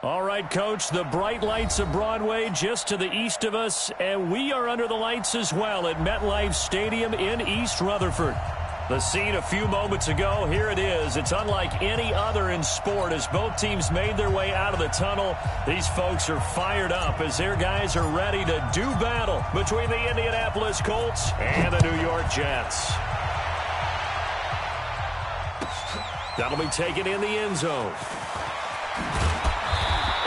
All right, Coach, the bright lights of Broadway just to the east of us, and we are under the lights as well at MetLife Stadium in East Rutherford. The scene a few moments ago, here it is. It's unlike any other in sport as both teams made their way out of the tunnel. These folks are fired up as their guys are ready to do battle between the Indianapolis Colts and the New York Jets. That'll be taken in the end zone.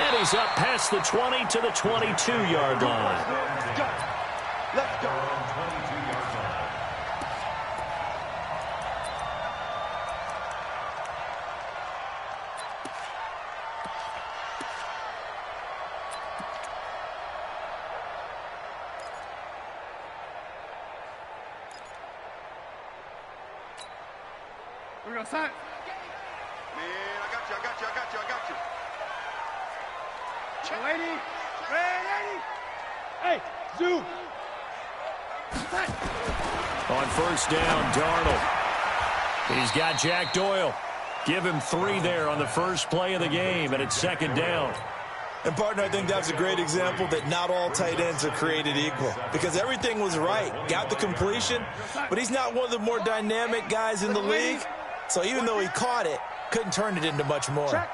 And he's up past the 20 to the 22-yard line. Let's go. We're going to start. Man, I got you. Lady. Hey, zoom. On first down, Darnold. He's got Jack Doyle. Give him 3 there on the first play of the game, and it's second down. And, partner, I think that's a great example that not all tight ends are created equal because everything was right. Got the completion, but he's not one of the more dynamic guys in the league. So even though he caught it, couldn't turn it into much more.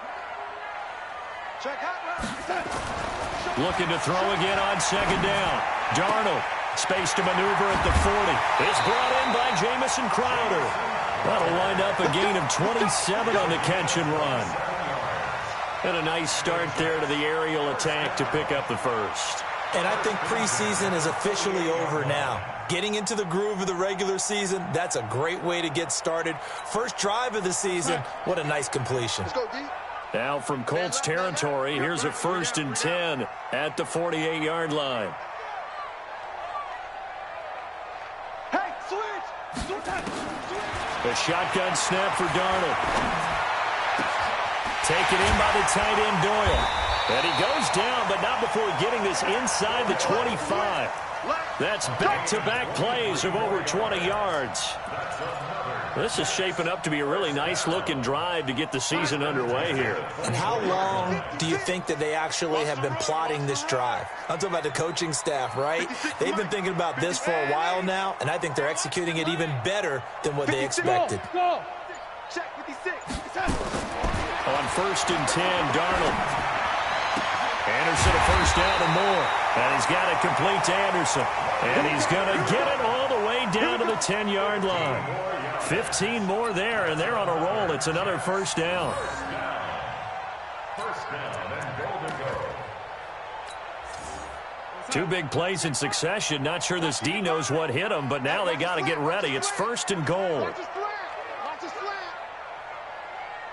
Looking to throw again on second down. Darnold, space to maneuver at the 40. It's brought in by Jamison Crowder. That'll wind up a gain of 27 on the catch and run. And a nice start there to the aerial attack to pick up the first. And I think preseason is officially over now. Getting into the groove of the regular season, that's a great way to get started. First drive of the season, what a nice completion. Let's go, D. Now from Colts territory, here's a 1st and 10 at the 48-yard line. Hey, switch! The shotgun snap for Darnold. Taken in by the tight end Doyle. And he goes down, but not before getting this inside the 25. That's back-to-back plays of over 20 yards. This is shaping up to be a really nice-looking drive to get the season underway here. And how long do you think that they actually have been plotting this drive? I'm talking about the coaching staff, right? They've been thinking about this for a while now, and I think they're executing it even better than what they expected. Check 56. On 1st and 10, Darnold. Anderson a first down and more. And he's got it complete to Anderson. And he's going to get it all the way down to the 10-yard line. 15 more there, and they're on a roll. It's another first down. Two big plays in succession. Not sure this D knows what hit him, but now they got to get ready. It's 1st and goal.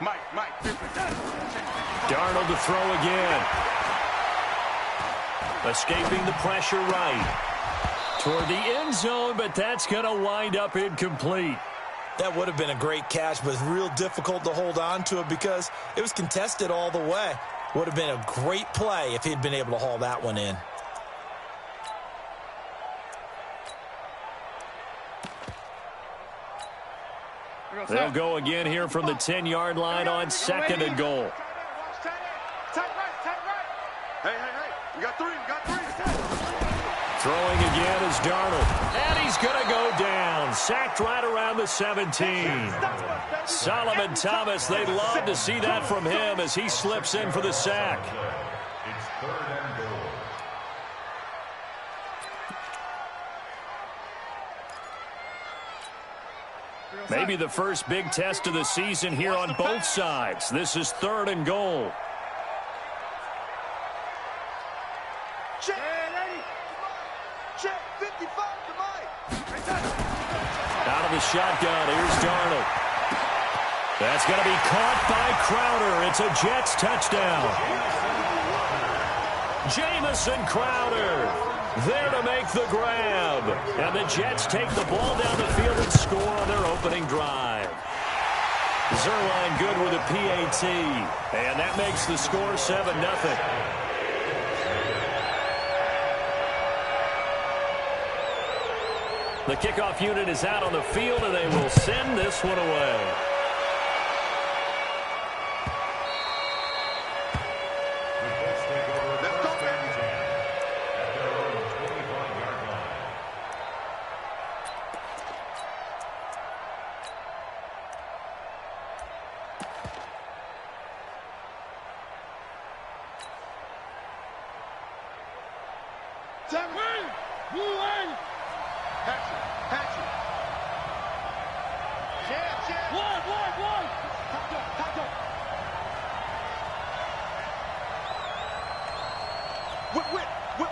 Mike. Darnold to throw again. Escaping the pressure right. Toward the end zone, but that's going to wind up incomplete. That would have been a great catch, but it's real difficult to hold on to it because it was contested all the way. Would have been a great play if he'd been able to haul that one in. They'll go again here from the 10-yard line on 2nd and goal. Hey. We got three. Throwing again is Darnold. And he's going to go down. Sacked right around the 17. Solomon Thomas, they'd love to see that from him as he slips in for the sack. It's 3rd and goal. Maybe the first big test of the season here on both sides. This is 3rd and goal. Check 55 to Mike. Out of the shotgun, here's Darnold. That's going to be caught by Crowder. It's a Jets touchdown. Jamison Crowder there to make the grab. And the Jets take the ball down the field and score on their opening drive. Zerline good with a PAT. And that makes the score 7-0. The kickoff unit is out on the field, and they will send this one away.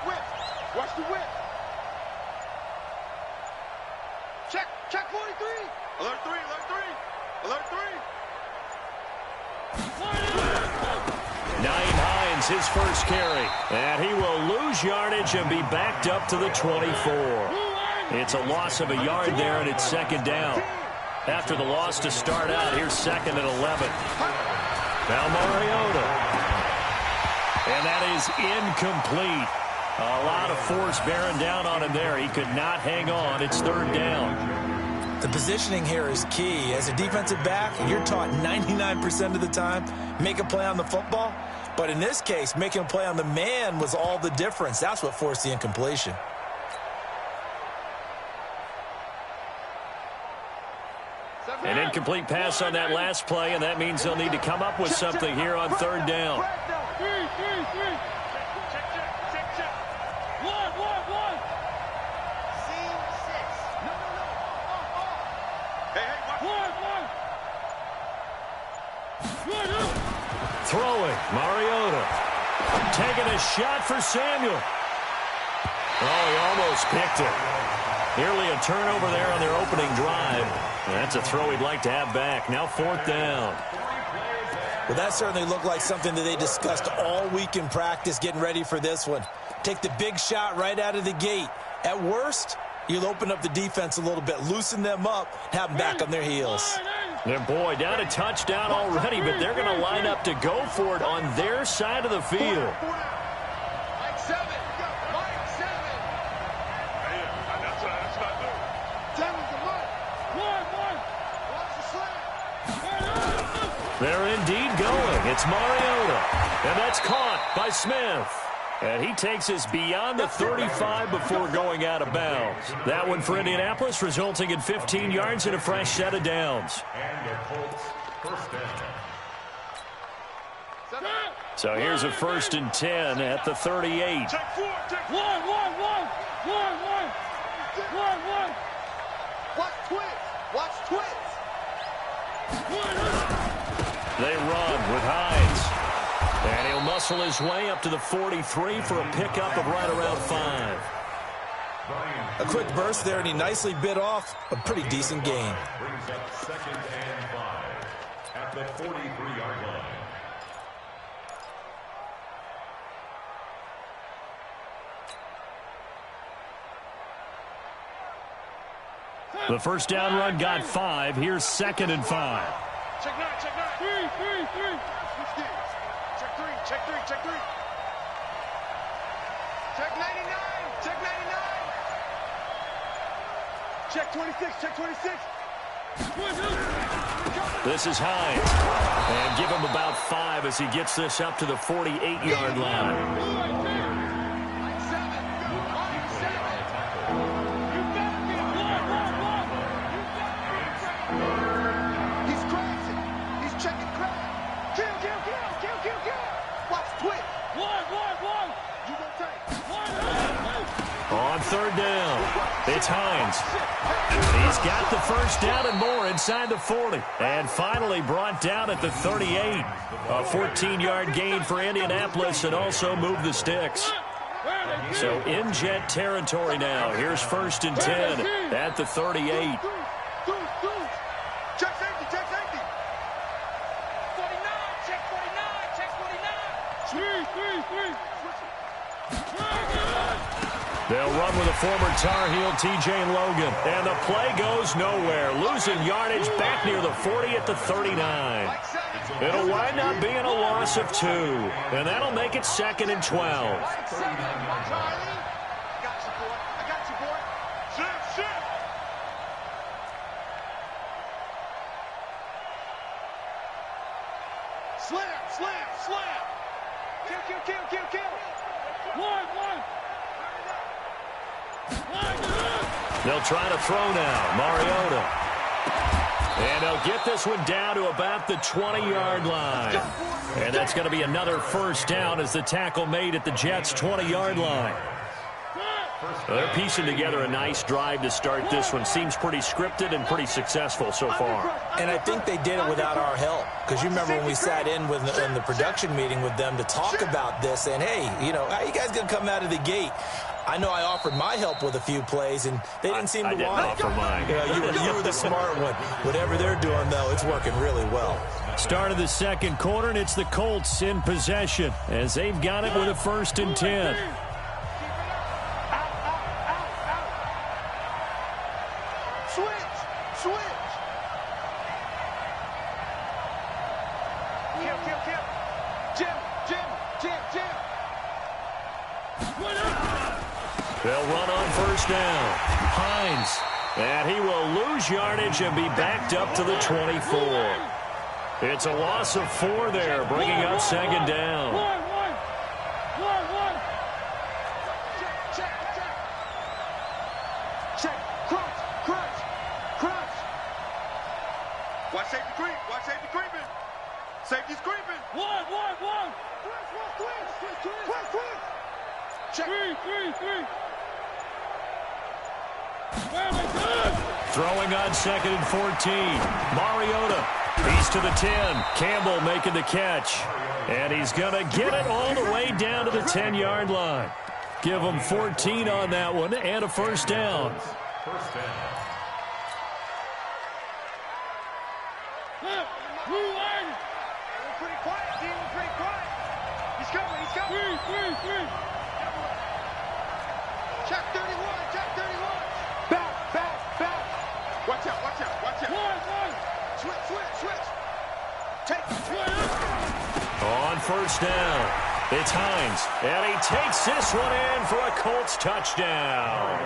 Whip. Watch the whip. Check 43. Alert 3. Alert 3. 9 Hines, his first carry. And he will lose yardage and be backed up to the 24. It's a loss of a yard there, and it's second down. After the loss to start out, here's second and 11. Now Mariota. And that is incomplete. A lot of force bearing down on him there. He could not hang on. It's third down. The positioning here is key. As a defensive back, you're taught 99% of the time, make a play on the football. But in this case, making a play on the man was all the difference. That's what forced the incompletion. An incomplete pass on that last play, and that means they'll need to come up with something here on third down. Throwing, Mariota. Taking a shot for Samuel. Oh, he almost picked it. Nearly a turnover there on their opening drive. That's a throw he'd like to have back. Now fourth down. Well, that certainly looked like something that they discussed all week in practice getting ready for this one. Take the big shot right out of the gate. At worst, you'll open up the defense a little bit, loosen them up, have them back on their heels. And boy, down a touchdown already, but they're going to line up to go for it on their side of the field. They're indeed going. It's Mariota. And that's caught by Smith. And he takes us beyond the 35 before going out of bounds. That one for Indianapolis, resulting in 15 yards and a fresh set of downs. So here's a 1st and 10 at the 38. Watch twins. They run with Hines. And he'll muscle his way up to the 43 for a pickup of right around 5. A quick burst there, and he nicely bit off a pretty decent gain. Brings up 2nd and 5 at the 43-yard line. The first down run got 5. Here's 2nd and 5. Check 9. Check 3. Check 99. Check 26. This is Hines. And give him about 5 as he gets this up to the 48-yard line. On third down, it's Hines. He's got the first down and more inside the 40. And finally brought down at the 38. A 14-yard gain for Indianapolis and also moved the sticks. So in jet territory now. Here's 1st and 10 at the 38. Check safety. 49. Check 49. They'll run with a former Tar Heel, T.J. Logan. And the play goes nowhere. Losing yardage back near the 40 at the 39. It'll wind up being a loss of 2. And that'll make it 2nd and 12. I got you, boy. Shift. Slam. Kill. One. They'll try to throw now. Mariota. And they'll get this one down to about the 20-yard line. And that's going to be another first down as the tackle made at the Jets' 20-yard line. Well, they're piecing together a nice drive to start this one. Seems pretty scripted and pretty successful so far. And I think they did it without our help. Because you remember when we sat in the production meeting with them to talk about this, and hey, you know, how you guys going to come out of the gate? I know I offered my help with a few plays, and they didn't seem to want it. I didn't offer mine. You know, you were the smart one. Whatever they're doing, though, it's working really well. Start of the second quarter, and it's the Colts in possession as they've got it with a 1st and 10. They'll run on 1st down. Hines. And he will lose yardage and be backed up to the 24. It's a loss of 4 there, bringing up 2nd down. Check. Crunch. Watch safety creep. Watch safety creeping. Safety's creeping. One. Twist. Check. Three. Throwing on 2nd and 14. Mariota. He's to the 10. Campbell making the catch. And he's going to get it all the way down to the 10-yard line. Give him 14 on that one and a 1st down. Pretty quiet, D. Pretty quiet. He's coming. Three. Check 31. Back. Watch out. One. Switch. Take. On 1st down, it's Hines. And he takes this one in for a Colts touchdown.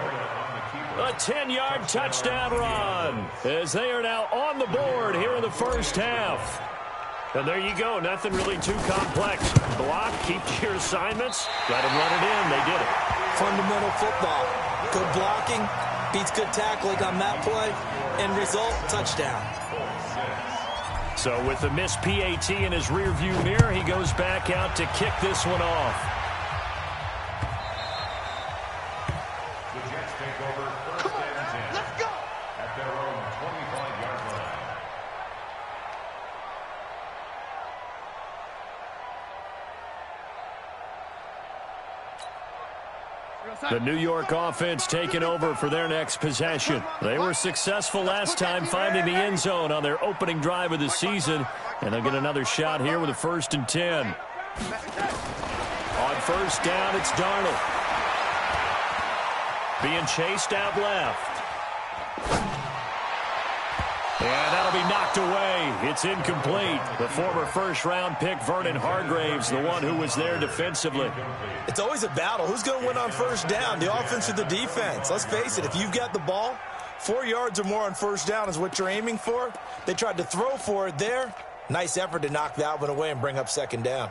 A 10-yard touchdown run as they are now on the board here in the 1st half. And there you go. Nothing really too complex. Block, keep to your assignments. Let them run it in. They did it. Fundamental football. Good blocking beats good tackling on that play. End result, touchdown. So with the missed PAT in his rearview mirror, he goes back out to kick this one off. The Jets take over 1st and 10. Let's go. At their own 25-yard line. The New York offense taking over for their next possession. They were successful last time finding the end zone on their opening drive of the season, and they'll get another shot here with a 1st and 10. On 1st down, it's Darnold. Being chased out left. And that'll be knocked away. It's incomplete. The former 1st-round pick, Vernon Hargreaves, the one who was there defensively. It's always a battle. Who's going to win on 1st down, the offense or the defense? Let's face it, if you've got the ball, 4 yards or more on 1st down is what you're aiming for. They tried to throw for it there. Nice effort to knock that one away and bring up 2nd down.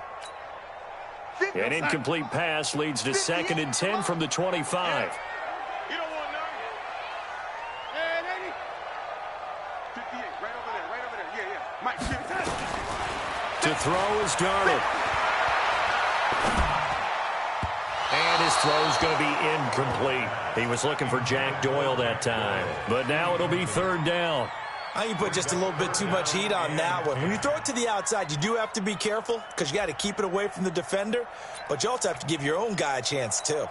An incomplete pass leads to 2nd and 10 from the 25. You don't want none. Hey, 58, right over there. Yeah. Mike, 50. To throw is Darnold. And his throw's going to be incomplete. He was looking for Jack Doyle that time. But now it'll be 3rd down. I think you put just a little bit too much heat on that one. When you throw it to the outside, you do have to be careful because you got to keep it away from the defender. But you also have to give your own guy a chance, too.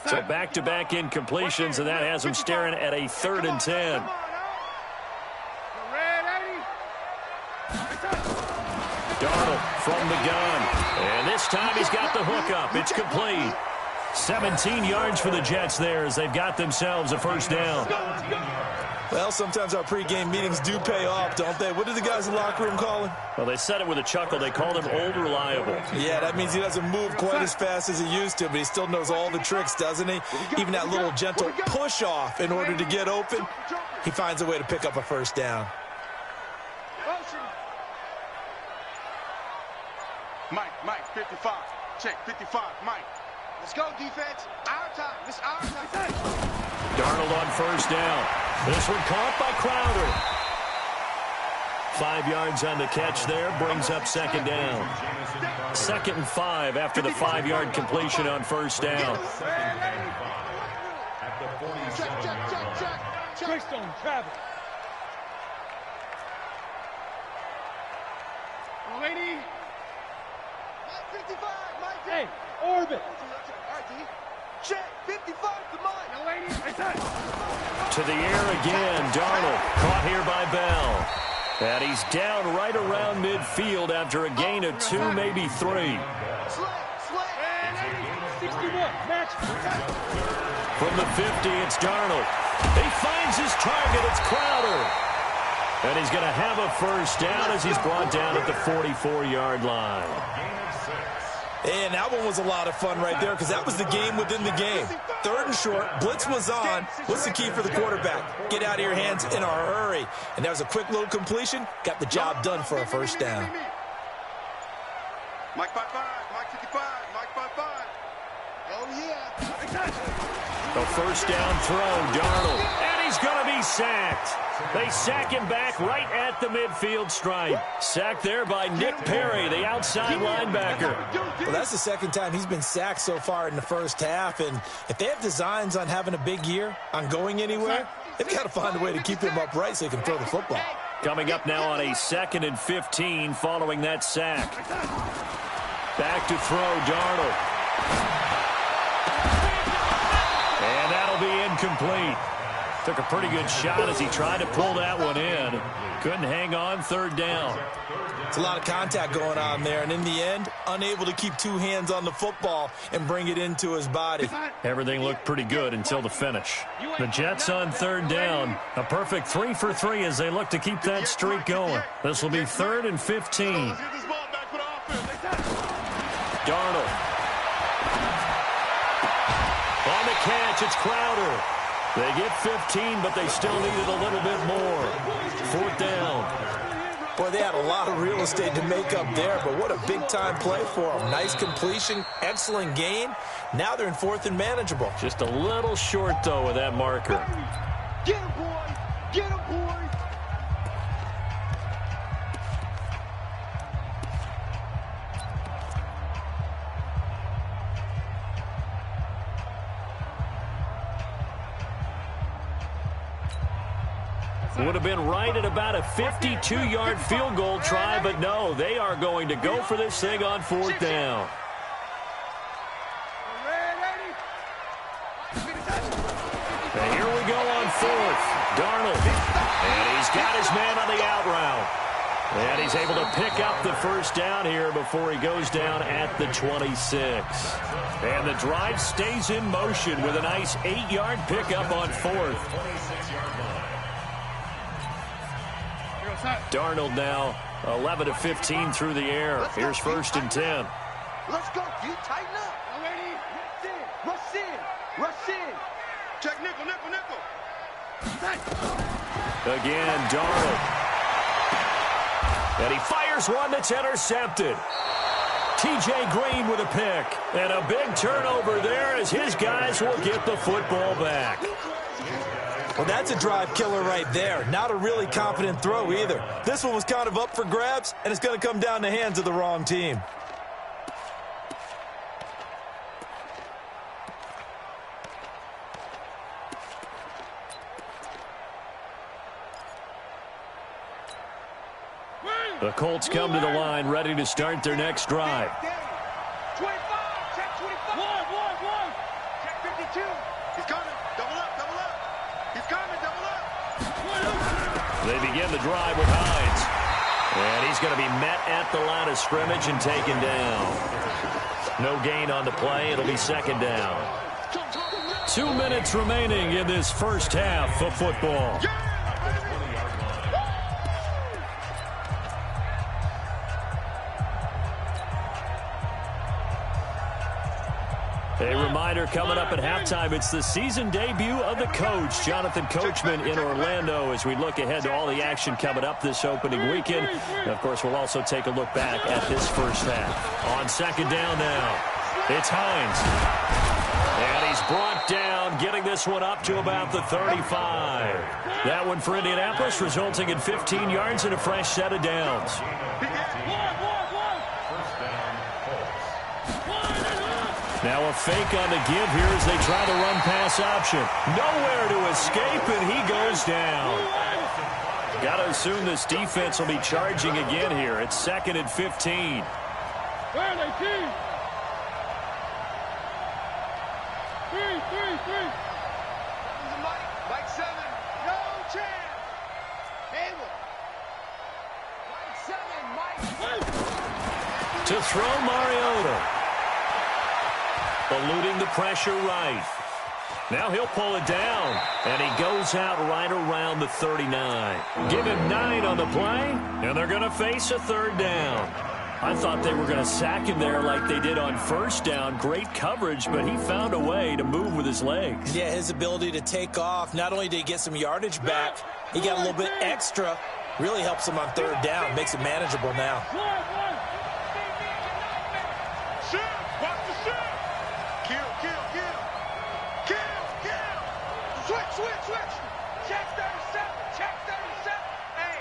So back-to-back incompletions, and that has him staring at a 3rd and 10. Darnold from the gun. And this time he's got the hook up. It's complete. 17 yards for the Jets there as they've got themselves a 1st down. Well, sometimes our pregame meetings do pay off, don't they? What do the guys in the locker room call him? Well, they said it with a chuckle. They called him old reliable. Yeah, that means he doesn't move quite as fast as he used to, but he still knows all the tricks, doesn't he? Even that little gentle push-off in order to get open, he finds a way to pick up a 1st down. Mike, 55. Check, 55, Mike. Let's go, defense. Our time. It's our time. Darnold on 1st down. This one caught by Crowder. 5 yards on the catch there, brings up 2nd down. 2nd and 5 after the 5-yard completion on 1st down. Greystone, travel. Lady. 55, Mike. Hey, orbit. Check, 55 to mine. Young lady, right side. To the air again. Darnold caught here by Bell. And he's down right around midfield after a gain of 2, maybe 3. And 61, match. From the 50, it's Darnold. He finds his target. It's Crowder. And he's going to have a first down as he's brought down at the 44-yard line. And that one was a lot of fun right there because that was the game within the game. 3rd and short, blitz was on. What's the key for the quarterback? Get out of your hands in a hurry. And that was a quick little completion. Got the job done for a first down. Mike 55, Mike 55, Mike 55. Oh, yeah. The first down throw, Darnold. And he's going to be sacked. They sack him back right at the midfield stripe. Sacked there by Nick Perry, the outside linebacker. Well, that's the second time he's been sacked so far in the first half. And if they have designs on having a big year, on going anywhere, they've got to find a way to keep him upright so he can throw the football. Coming up now on a 2nd and 15 following that sack. Back to throw, Darnold. And that'll be incomplete. Took a pretty good shot as he tried to pull that one in. Couldn't hang on, 3rd down. It's a lot of contact going on there, and in the end, unable to keep 2 hands on the football and bring it into his body. Everything looked pretty good until the finish. The Jets on 3rd down. A perfect 3 for 3 as they look to keep that streak going. This will be 3rd and 15. Darnold. On the catch, it's Crowder. They get 15, but they still needed a little bit more. 4th down. Boy, they had a lot of real estate to make up there, but what a big-time play for them. Nice completion, excellent gain. Now they're in 4th and manageable. Just a little short, though, with that marker. Get him, boy. Get him, boy. Would have been right at about a 52-yard field goal try, but no, they are going to go for this thing on 4th down. And here we go on 4th. Darnold. And he's got his man on the out route. And he's able to pick up the first down here before he goes down at the 26. And the drive stays in motion with a nice 8-yard pickup on 4th. Darnold now 11 of 15 through the air. Here's 1st and 10. Let's go. You tighten up. Already. Rush in. Rush in. Check nickel, nickel, nickel. Again, Darnold. And he fires one that's intercepted. T.J. Green with a pick. And a big turnover there as his guys will get the football back. Well, that's a drive killer right there. Not a really confident throw either. This one was kind of up for grabs, and it's going to come down the hands of the wrong team. The Colts come to the line ready to start their next drive. 25. Check 25. One. Check 52. He's coming. Double up. He's coming. Double up. They begin the drive with Hines. And he's going to be met at the line of scrimmage and taken down. No gain on the play. It'll be 2nd down. 2 minutes remaining in this first half of football. A reminder coming up at halftime, it's the season debut of the coach, Jonathan Coachman in Orlando, as we look ahead to all the action coming up this opening weekend. And of course, we'll also take a look back at this first half. On 2nd down now, it's Hines. And he's brought down, getting this one up to about the 35. That one for Indianapolis, resulting in 15 yards and a fresh set of downs. Now a fake on the give here as they try the run-pass option. Nowhere to escape, and he goes down. Got to assume this defense will be charging again here. It's 2nd and 15. Where are they, team? Three. Mike 7. No chance. Hayward. Mike 7. Mike. To throw Mariota. Eluding the pressure right. Now he'll pull it down, and he goes out right around the 39. Give him 9 on the play, and they're going to face a 3rd down. I thought they were going to sack him there like they did on 1st down. Great coverage, but he found a way to move with his legs. Yeah, his ability to take off, not only did he get some yardage back, he got a little bit extra. Really helps him on 3rd down, makes it manageable now. Shoot. Watch the shoot. Kill. Switch. Check 37. Hey,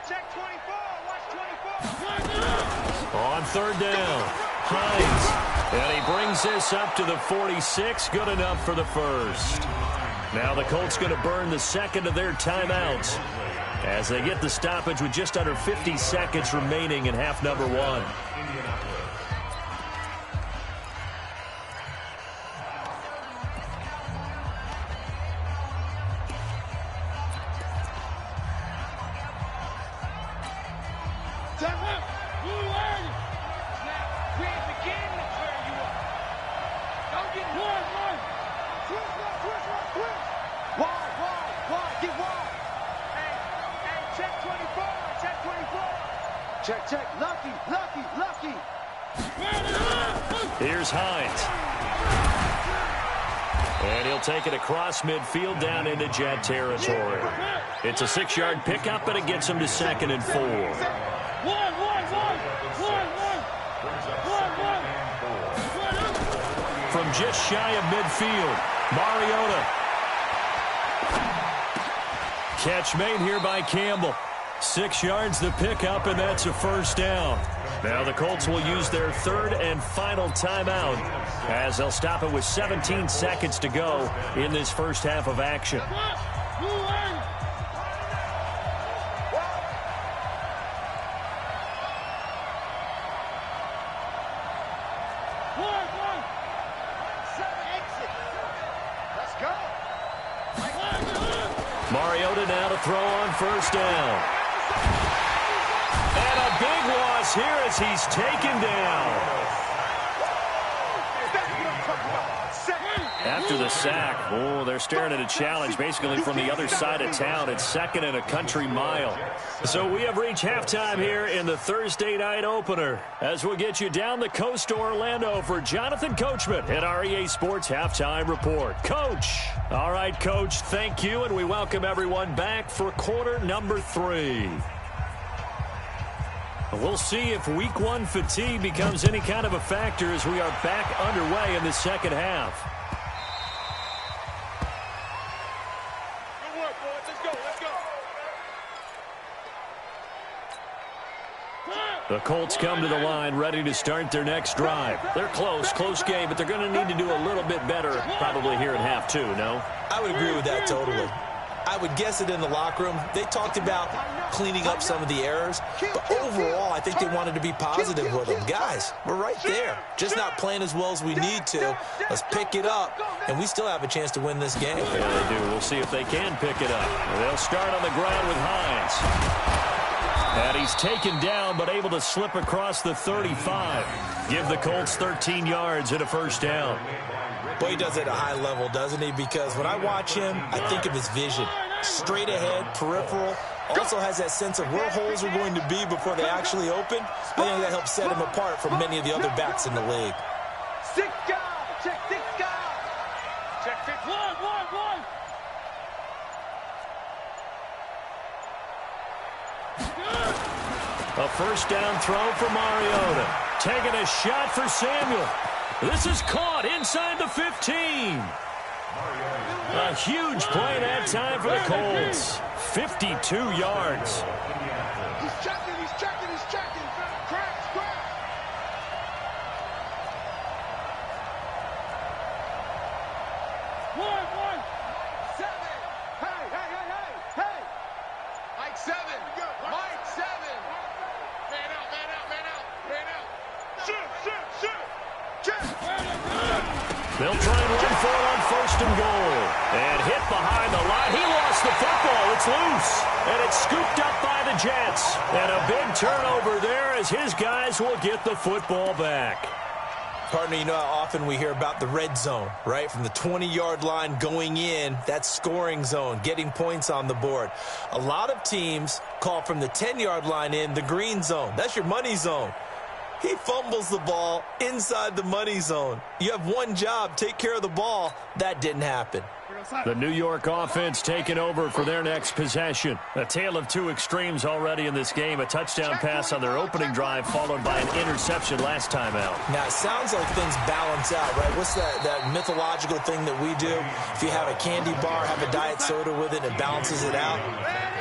check 24. Watch 24. On 3rd down, Hines. And he brings this up to the 46. Good enough for the 1st. Now the Colts going to burn the 2nd of their timeouts as they get the stoppage with just under 50 seconds remaining in half number 1. Check. Lucky. Here's Hines. And he'll take it across midfield down into Jet territory. It's a 6-yard pickup, but it gets him to 2nd and 4. From just shy of midfield, Mariota. Catch made here by Campbell. 6 yards the pickup, and that's a 1st down. Now the Colts will use their 3rd and final timeout as they'll stop it with 17 seconds to go in this first half of action. Let's go. Mariota now to throw on 1st down. And a big loss here as he's taken down. After the sack, they're staring at a challenge basically from the other side of town. It's 2nd and a country mile. So we have reached halftime here in the Thursday night opener as we'll get you down the coast to Orlando for Jonathan Coachman at our EA Sports Halftime Report. Coach. All right, Coach, thank you, and we welcome everyone back for quarter number 3. We'll see if week 1 fatigue becomes any kind of a factor as we are back underway in the second half. Good work, boys. Let's go. The Colts come to the line ready to start their next drive. They're close game, but they're going to need to do a little bit better probably here in half 2, no? I would agree with that totally. I would guess it in the locker room. They talked about cleaning up some of the errors, but overall, I think they wanted to be positive with them. Guys, we're right there. Just not playing as well as we need to. Let's pick it up, and we still have a chance to win this game. Yeah, they do. We'll see if they can pick it up. They'll start on the ground with Hines. And he's taken down, but able to slip across the 35. Give the Colts 13 yards and a 1st down. Boy, he does it at a high level, doesn't he? Because when I watch him, I think of his vision. Straight ahead, peripheral. Also has that sense of where holes are going to be before they actually open. I think that helps set him apart from many of the other backs in the league. 6 guys. Check 6 guys. Check 6. One. A 1st down throw for Mariota. Taking a shot for Samuel. This is caught inside the 15. A huge play that time for the Colts. 52 yards. He's checking. Crash. They'll try and run for it on 1st and goal. And hit behind the line. He lost the football. It's loose. And it's scooped up by the Jets. And a big turnover there as his guys will get the football back. Partner, you know how often we hear about the red zone, right? From the 20-yard line going in, that's scoring zone, getting points on the board. A lot of teams call from the 10-yard line in the green zone. That's your money zone. He fumbles the ball inside the money zone. You have one job, take care of the ball. That didn't happen. The New York offense taking over for their next possession. A tale of two extremes already in this game. A touchdown pass on their opening drive followed by an interception last time out. Now, it sounds like things balance out, right? What's that mythological thing that we do? If you have a candy bar, have a diet soda with it, it balances it out.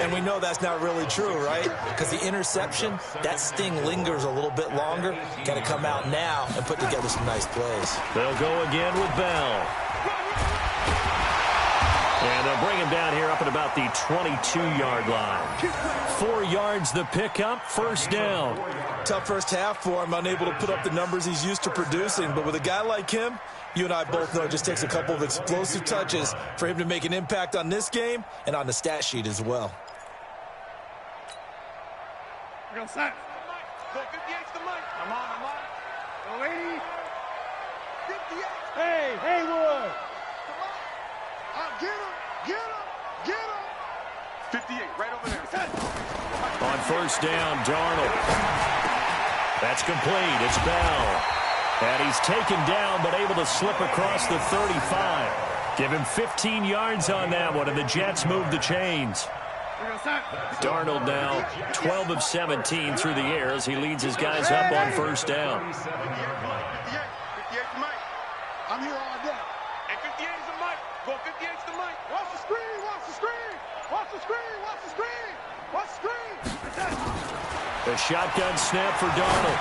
And we know that's not really true, right? Because the interception, that sting lingers a little bit longer. Got to come out now and put together some nice plays. They'll go again with Bell. And they'll bring him down here up at about the 22-yard line. 4 yards the pickup, 1st down. Tough first half for him, unable to put up the numbers he's used to producing. But with a guy like him, you and I both know it just takes a couple of explosive touches for him to make an impact on this game and on the stat sheet as well. Go set. Go 58's the mic. I'm on. Go 80. 58. Hey, Haywood. Get him. 58, right over there. On 1st down, Darnold. That's complete. It's Bell. And he's taken down but able to slip across the 35. Give him 15 yards on that one, and the Jets move the chains. Darnold now 12 of 17 through the air as he leads his guys up on 1st down. 58's the mic. I'm here all day. And 58 is the mic. Go 58's the mic. Watch the screen. A shotgun snap for Darnold.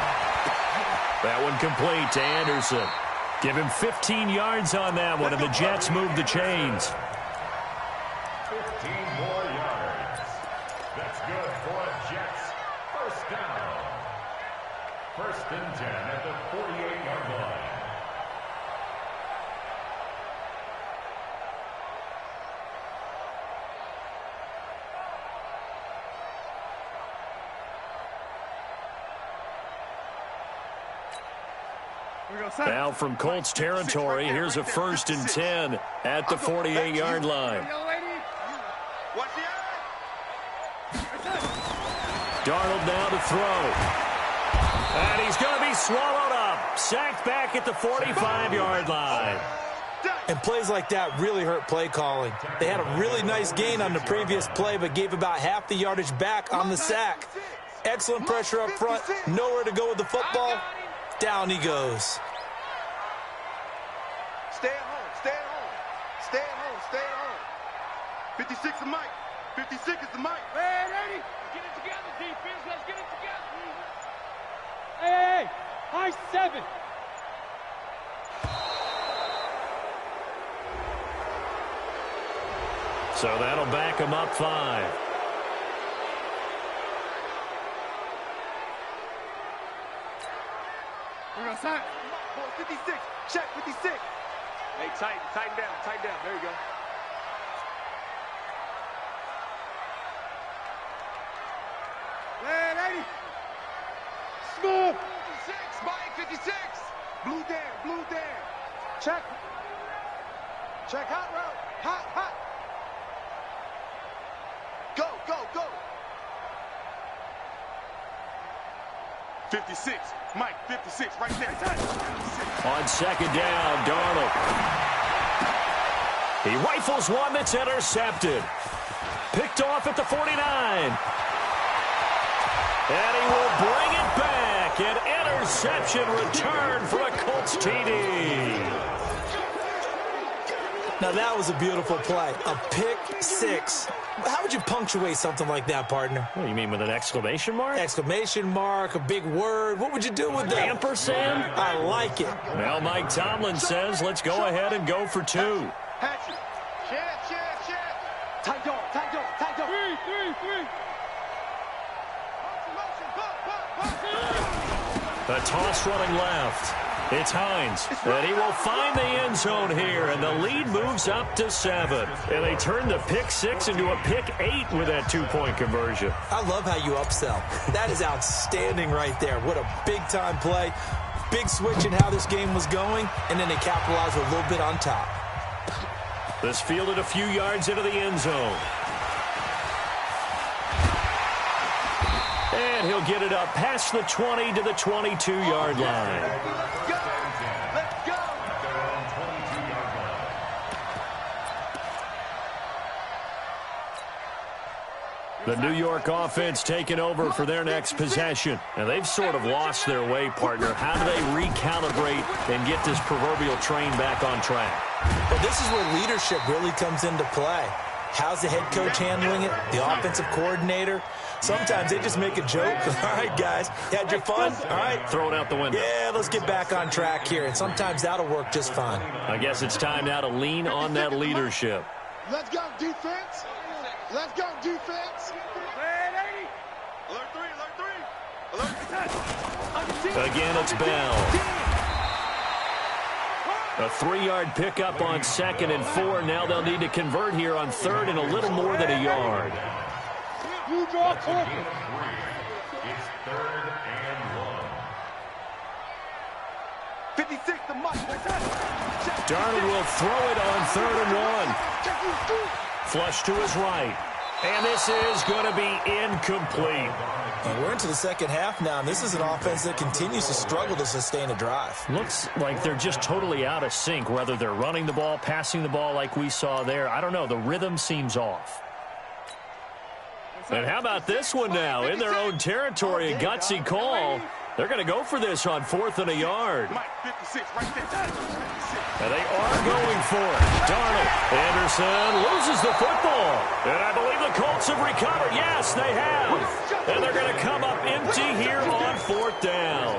That one complete to Anderson. Give him 15 yards on that one, and the Jets move the chains. 15 more yards. That's good for a Jets. 1st down. 1st and 10 at the 48-yard line. Now from Colts territory, here's a 1st and 10 at the 48-yard line. Darnold now to throw. And he's going to be swallowed up. Sacked back at the 45-yard line. And plays like that really hurt play calling. They had a really nice gain on the previous play, but gave about half the yardage back on the sack. Excellent pressure up front. Nowhere to go with the football. Down he goes. Stay at home. 56 the mic. 56 is the mic. Hey, ready? Get it together, defense. Let's get it together. Hey, high 7. So that'll back him up 5. We're going to set. 56. Check 56. Hey, tighten down. There you go. Hey, ready? Smooth. 56, Mike, 56. Blue Dan. Check. Hot route. Hot. Go. 56. Mike, 56, right there. On 2nd down, Darnold. He rifles one that's intercepted. Picked off at the 49. And he will bring it back. An interception return for a Colts TD. Now that was a beautiful play. A pick 6. How would you punctuate something like that, partner? What do you mean, with an exclamation mark? Exclamation mark, a big word. What would you do with that? Ampersand? I like it. Well, Mike Tomlin says, let's go ahead and go for 2. Hatchet. Share. Tight dog. 3. Motion. A toss running left. It's Hines, and he will find the end zone here, and the lead moves up to 7. And they turn the pick 6 into a pick 8 with that two-point conversion. I love how you upsell. That is outstanding right there. What a big-time play. Big switch in how this game was going, and then they capitalized with a little bit on top. This fielded a few yards into the end zone. And he'll get it up past the 20 to the 22-yard line. Let's go! Let's go! The New York offense taking over for their next possession. And they've sort of lost their way, partner. How do they recalibrate and get this proverbial train back on track? Well, this is where leadership really comes into play. How's the head coach handling it? The offensive coordinator? Sometimes they just make a joke. All right, guys, had your fun? All right. Throw it out the window. Yeah, let's get back on track here. And sometimes that'll work just fine. I guess it's time now to lean on that leadership. Let's go, defense. Let's go, defense. Alert 3, alert 3. Alert. Again, it's Bell. A 3-yard pickup on 2nd and 4. Now they'll need to convert here on 3rd and a little more than a yard. You draw corner. It's 3rd and 1. 56 to Mike. Darnold will throw it on 3rd and 1. Flush to his right. And this is going to be incomplete. And we're into the second half now, and this is an offense that continues to struggle to sustain a drive. Looks like they're just totally out of sync, whether they're running the ball, passing the ball like we saw there. I don't know. The rhythm seems off. And how about this one now? In their own territory, a gutsy call. They're going to go for this on 4th and a yard. Mike, 56, right there. And they are going for it. Darnold. Anderson loses the football. And I believe the Colts have recovered. Yes, they have. And they're going to come up empty here on 4th down.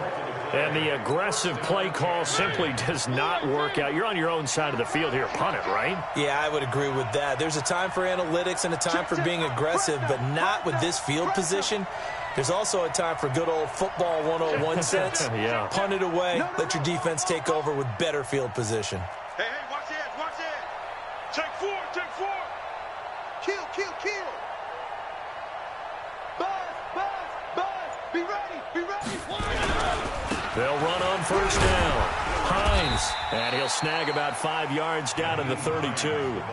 And the aggressive play call simply does not work out. You're on your own side of the field here. Punt it, right? Yeah, I would agree with that. There's a time for analytics and a time for being aggressive, but not with this field position. There's also a time for good old football 101 sense. Yeah. Punt it away. Let your defense take over with better field position. Hey, watch the edge, watch the edge. Take 4, take 4. Kill, kill, kill. Buzz, buzz, buzz. Be ready, be ready. They'll run on 1st down. Hines. And he'll snag about 5 yards down in the 32.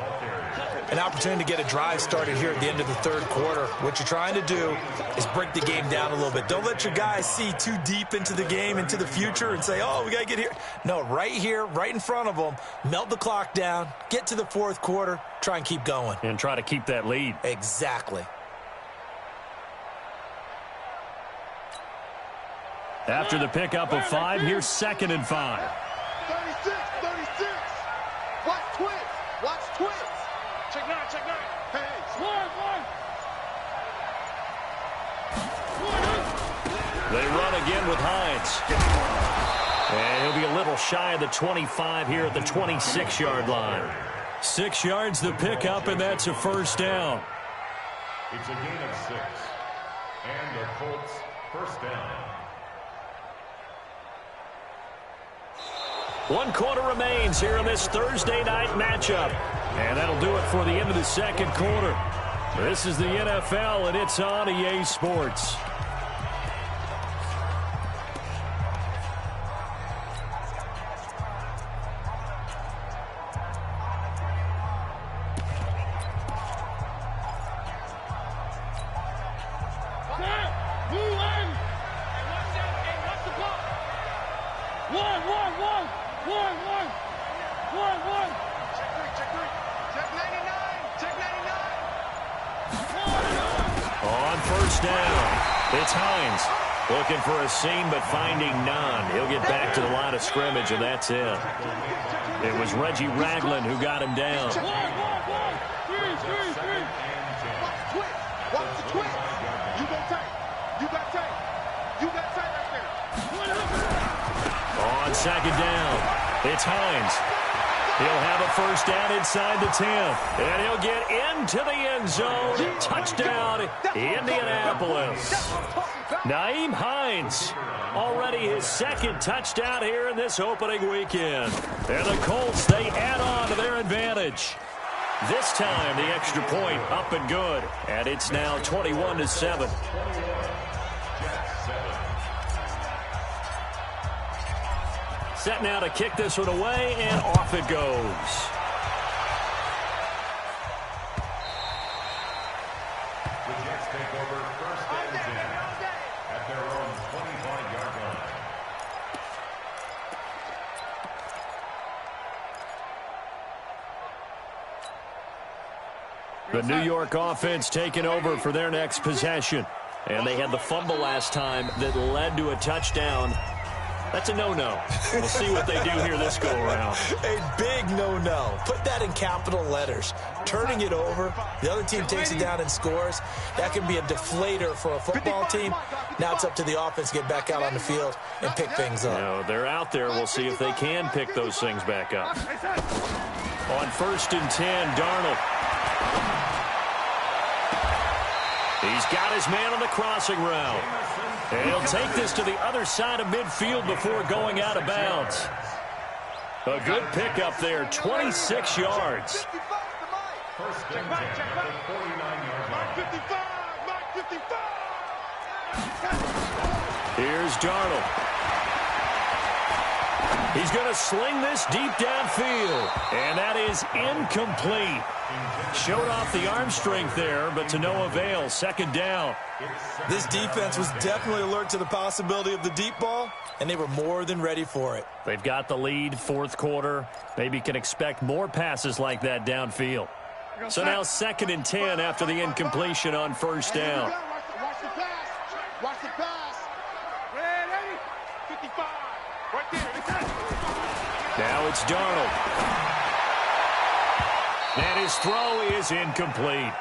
An opportunity to get a drive started here at the end of the 3rd quarter. What you're trying to do is break the game down a little bit. Don't let your guys see too deep into the game, into the future, and say, oh, we got to get here. No, right here, right in front of them, melt the clock down, get to the 4th quarter, try and keep going. And try to keep that lead. Exactly. After the pickup of 5, here's 2nd and 5. 36, 36. Watch twins, watch twins. Check 9, check 9. Hey, They run again with Hines. And he'll be a little shy of the 25 here at the 26-yard line. 6 yards the pickup, and that's a 1st down. It's a gain of 6. And the Colts 1st down. 1 quarter remains here in this Thursday night matchup. And that'll do it for the end of the 2nd quarter. This is the NFL, and it's on EA Sports. It's Hines looking for a seam but finding none. He'll get back to the line of scrimmage, and that's it. It was Reggie Ragland who got him down. Watch the twist. You go tight. You got tight. You got tight right there. On 2nd down, it's Hines. He'll have a first down inside the 10. And he'll get into the end zone. Touchdown, Indianapolis. Nyheim Hines, already his second touchdown here in this opening weekend. And the Colts, they add on to their advantage. This time, the extra point up and good. And it's now 21-7. Set now to kick this one away, and off it goes. The Jets take over first and 10 at their own 25-yard line. The New York offense taking over for their next possession. And they had the fumble last time that led to a touchdown. That's a no-no. We'll see what they do here this go-around. A big no-no. Put that in capital letters. Turning it over, the other team takes it down and scores. That can be a deflator for a football team. Now it's up to the offense to get back out on the field and pick things up. No, they're out there. We'll see if they can pick those things back up. On first and 10, Darnold. He's got his man on the crossing route. And he'll take this to the other side of midfield before going out of bounds. A good pickup there, 26 yards. First and 10 at the 49-yard line. 55. Here's Darnold. He's going to sling this deep downfield. And that is incomplete. Showed off the arm strength there, but to no avail. Second down. This defense was definitely alert to the possibility of the deep ball, and they were more than ready for it. They've got the lead, fourth quarter. Maybe can expect more passes like that downfield. So now second and 10 after the incompletion on first down. Watch the pass. Watch the pass. Ready? 55. Right there. Now it's Darnold. And his throw is incomplete.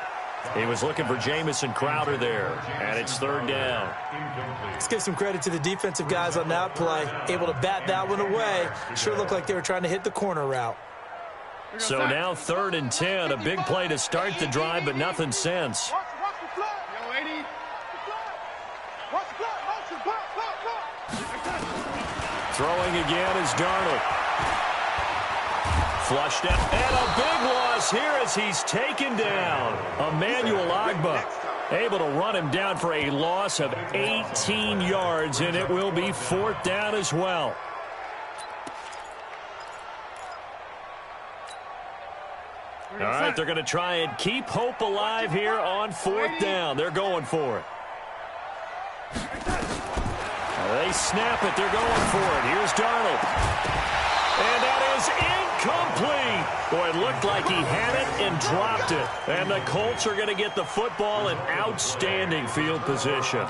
He was looking for Jamison Crowder there, and it's third down. Let's give some credit to the defensive guys on that play. Able to bat that one away. Sure looked like they were trying to hit the corner route. So now third and 10, a big play to start the drive, but nothing since. Watch the flag. Yo, 80. Watch the flag. Motion. Block. Throwing again is Darnold. Flushed out. And a big loss here as he's taken down. Emmanuel Ogbah able to run him down for a loss of 18 yards, and it will be fourth down as well. All right, they're going to try and keep hope alive here on fourth down. They're going for it. They snap it. They're going for it. Here's Darnold. And that is incomplete. Boy, it looked like he had it and dropped it. And the Colts are going to get the football in outstanding field position.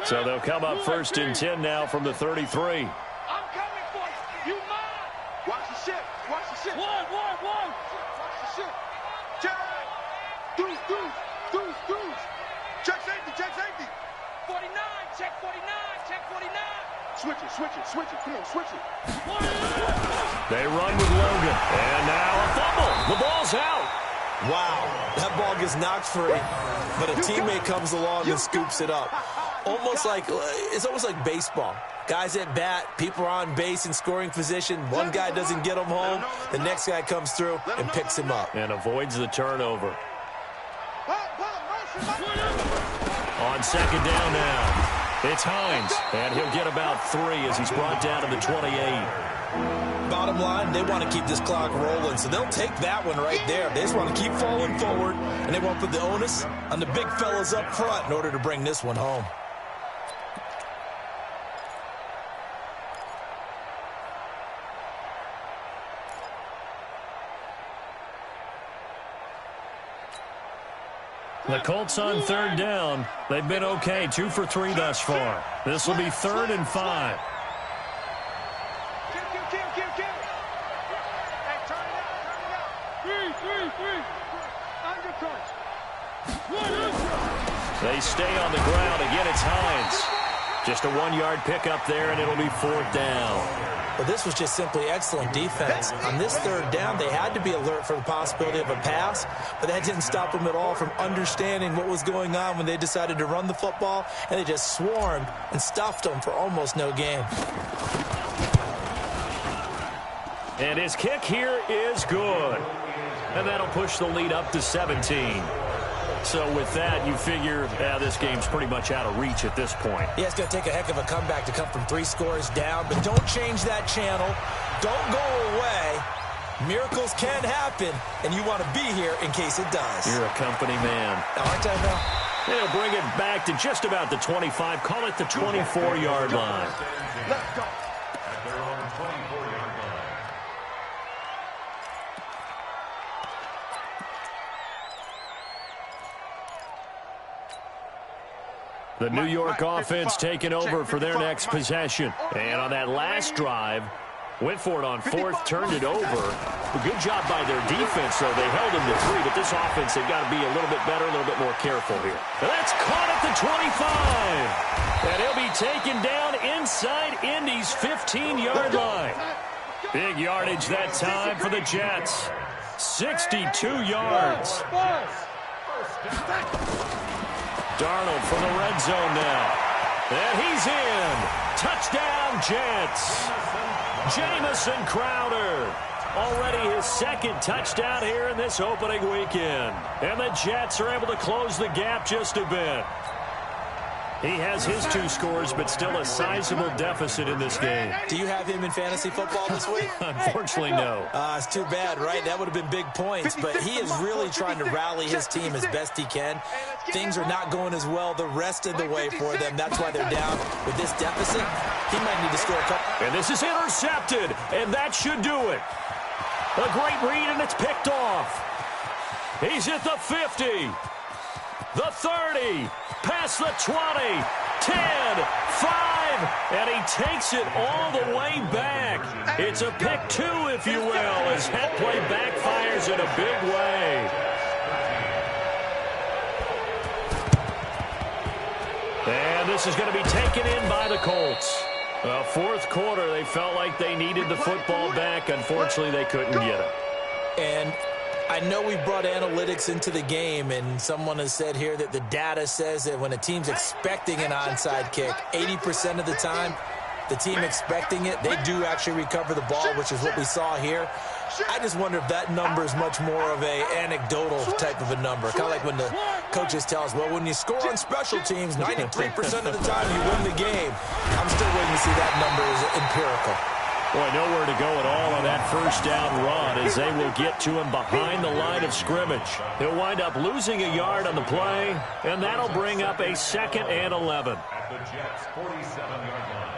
So they'll come up first and 10 now from the 33. I'm coming for you. You mine. Watch the ship. Watch the ship. One. Watch the ship. Check. Deuce. Check safety. 49. Check 49. Switch it. Come on, switch it. They run with Logan. And now a fumble. The ball's out. Wow, that ball gets knocked free, but a teammate comes along and scoops it up. It's almost like baseball. Guys at bat, people are on base in scoring position. One guy doesn't get him home. The next guy comes through and picks him up. And avoids the turnover. On second down now, it's Hines. And he'll get about 3 as he's brought down to the 28. Bottom line, they want to keep this clock rolling, so they'll take that one right there. They just want to keep falling forward, and they want to put the onus on the big fellas up front in order to bring this one home. The Colts on third down. They've been okay, 2 for 3 thus far. This will be 3rd and 5. They stay on the ground. Again, it's Hines. Just a 1-yard pickup there, and it'll be 4th down. Well, this was just simply excellent defense. On this 3rd down, they had to be alert for the possibility of a pass, but that didn't stop them at all from understanding what was going on when they decided to run the football, and they just swarmed and stuffed them for almost no gain. And his kick here is good. And that'll push the lead up to 17. So with that, you figure this game's pretty much out of reach at this point. Yeah, it's going to take a heck of a comeback to come from 3 scores down, but don't change that channel. Don't go away. Miracles can happen, and you want to be here in case it does. You're a company man. Aren't I, Bill? They'll bring it back to just about the 25. Call it the 24-yard line. Let's go. At their own 24-yard line. The New York offense taking over for their next possession. And on that last drive, went for it on 4th, turned it over. A good job by their defense, though. They held them to 3, but this offense, they've got to be a little bit better, a little bit more careful here. And that's caught at the 25. And he'll be taken down inside Indy's 15-yard line. Big yardage that time for the Jets. 62 yards. Darnold from the red zone now. And he's in. Touchdown, Jets. Jamison Crowder. Already his 2nd touchdown here in this opening weekend. And the Jets are able to close the gap just a bit. He has his 2 scores, but still a sizable deficit in this game. Do you have him in fantasy football this week? Unfortunately, no. It's too bad, right? That would have been big points, but he is really trying to rally his team as best he can. Things are not going as well the rest of the way for them. That's why they're down with this deficit. He might need to score a couple. And this is intercepted, and that should do it. A great read, and it's picked off. He's at the 50, the 30, past the 20, 10, 5, and he takes it all the way back. It's a pick 2, if you will, as that play backfires in a big way. And this is going to be taken in by the Colts. Well, 4th quarter, they felt like they needed the football back. Unfortunately, they couldn't get it. And I know we brought analytics into the game, and someone has said here that the data says that when a team's expecting an onside kick, 80% of the time, the team expecting it, they do actually recover the ball, which is what we saw here. I just wonder if that number is much more of a anecdotal type of a number. Kind of like when the coaches tell us, well, when you score on special teams, 93% of the time you win the game. I'm still waiting to see that number is empirical. Boy, nowhere to go at all on that 1st down run as they will get to him behind the line of scrimmage. He'll wind up losing a yard on the play, and that'll bring up a 2nd and 11. At the Jets' 47-yard line.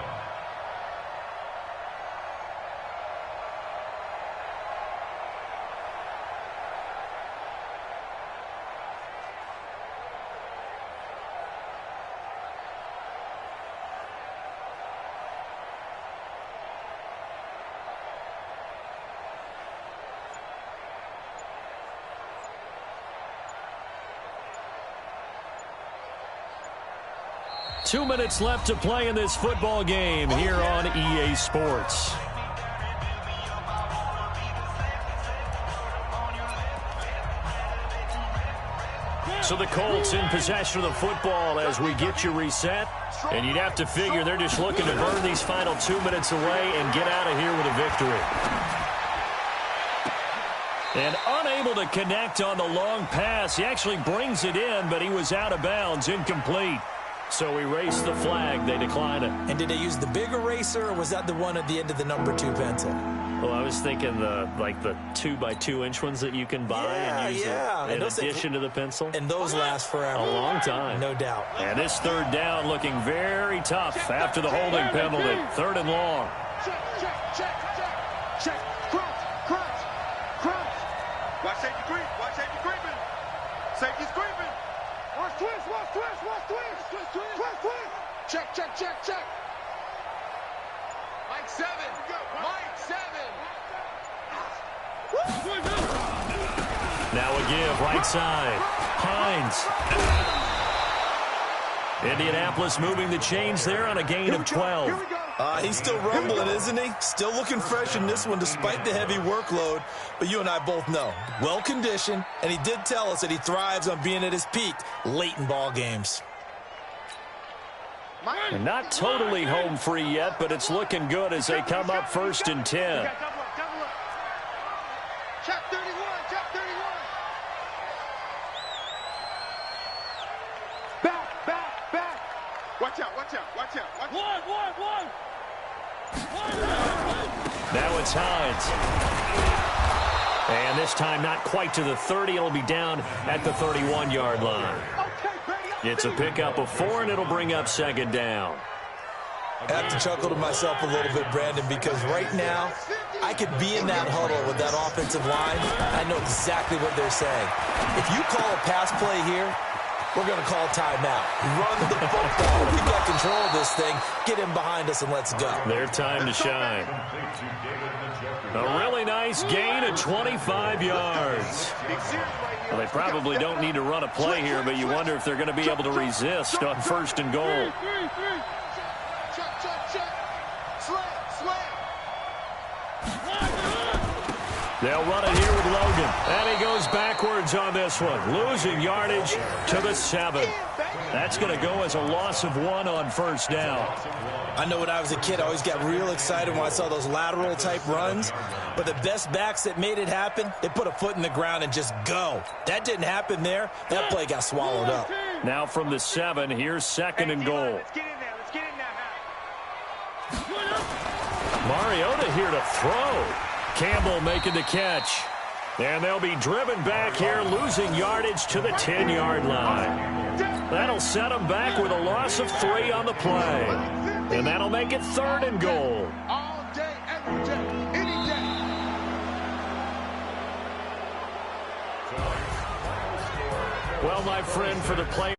Two minutes left to play in this football game here on EA Sports. So the Colts in possession of the football as we get you reset. And you'd have to figure they're just looking to burn these final 2 minutes away and get out of here with a victory. And unable to connect on the long pass. He actually brings it in, but he was out of bounds, incomplete. So erase the flag. They decline it. And did they use the big eraser, or was that the one at the end of the number 2 pencil? Well, I was thinking the 2x2-inch ones that you can buy and use in addition to the pencil. And those last forever. A long time. No doubt. And this 3rd down looking very tough after the holding penalty. 3rd and long. Check. Crouch. Watch safety creep. Safety's creeping. Watch twist. Check. Mike 7. Now a give, right side. Hines. Indianapolis moving the chains there on a gain of 12. He's still rumbling, isn't he? Still looking fresh in this one despite the heavy workload. But you and I both know, well-conditioned, and he did tell us that he thrives on being at his peak late in ball games. And not totally home free yet, but it's looking good as they come up 1st and 10. Check 31, check 31. Back. Watch out. One. Now it's Hines. And this time not quite to the 30. It'll be down at the 31-yard line. It's a pickup of 4, and it'll bring up 2nd down. I have to chuckle to myself a little bit, Brandon, because right now I could be in that huddle with that offensive line. I know exactly what they're saying. If you call a pass play here, we're going to call timeout. Run the football. We've got control of this thing. Get him behind us and let's go. Their time to shine. A really nice gain of 25 yards. Well, they probably don't need to run a play here, but you wonder if they're going to be able to resist on 1st and goal. They'll run it here with Logan. And he goes backwards on this one. Losing yardage to the 7. That's going to go as a loss of 1 on 1st down. I know when I was a kid, I always got real excited when I saw those lateral-type runs. But the best backs that made it happen, they put a foot in the ground and just go. That didn't happen there. That play got swallowed up. Now from the 7, here's 2nd and goal. Let's get in there. Mariota here to throw. Campbell making the catch. And they'll be driven back here, losing yardage to the 10-yard line. That'll set them back with a loss of 3 on the play. And that'll make it 3rd and goal. All day, every day, any day. Well, my friend, for the play.